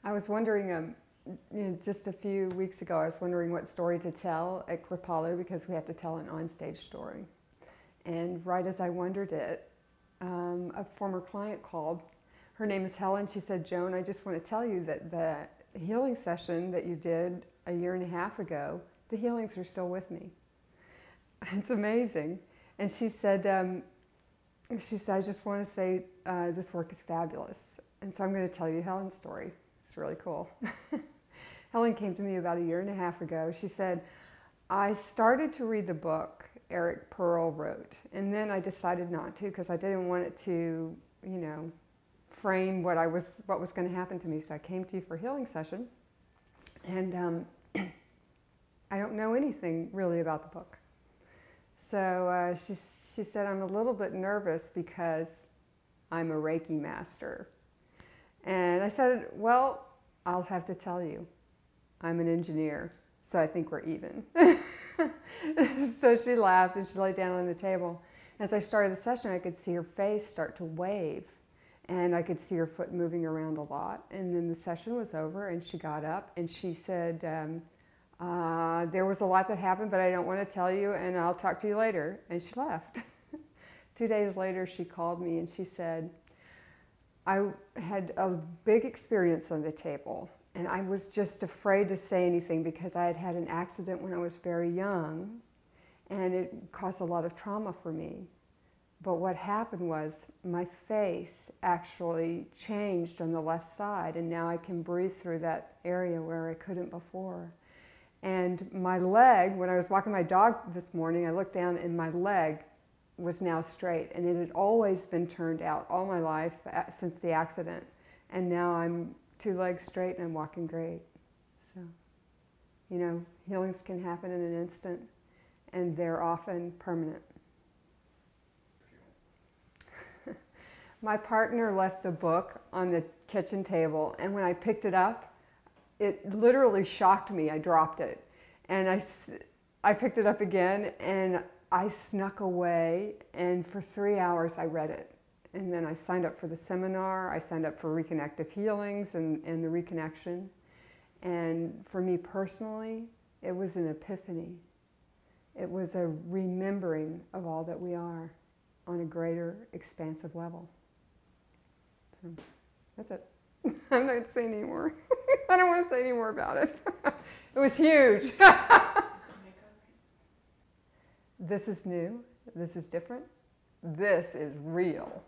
I was wondering, just a few weeks ago, I was wondering what story to tell at Kripalu because we have to tell an onstage story. And right as I wondered it, a former client called. Her name is Helen. She said, Joan, I just want to tell you that the healing session that you did a year and a half ago, the healings are still with me. It's amazing. And she said, I just want to say this work is fabulous. And so I'm going to tell you Helen's story. It's really cool. Helen came to me about a year and a half ago. She said, I started to read the book Eric Pearl wrote, and then I decided not to because I didn't want it to, frame what was going to happen to me. So I came to you for a healing session, and I don't know anything really about the book. So she said, I'm a little bit nervous because I'm a Reiki master. And I said, well, I'll have to tell you, I'm an engineer, so I think we're even. So she laughed and she laid down on the table. As I started the session, I could see her face start to wave, and I could see her foot moving around a lot. And then the session was over, and she got up and she said, there was a lot that happened, but I don't want to tell you, and I'll talk to you later. And she left. 2 days later, she called me and she said, I had a big experience on the table, and I was just afraid to say anything because I had had an accident when I was very young, and it caused a lot of trauma for me. But what happened was my face actually changed on the left side, and now I can breathe through that area where I couldn't before. And my leg, when I was walking my dog this morning, I looked down and my leg was now straight, and it had always been turned out all my life since the accident. And now I'm 2 legs straight and I'm walking great. So, healings can happen in an instant, and they're often permanent. My partner left the book on the kitchen table, and when I picked it up, it literally shocked me. I dropped it, and I picked it up again, and I snuck away, and for 3 hours I read it. And then I signed up for the seminar. I signed up for Reconnective Healings and the Reconnection. And for me personally, it was an epiphany. It was a remembering of all that we are on a greater, expansive level. So that's it. I'm not going to say any more. I don't want to say any more about it. It was huge. This is new. This is different. This is real.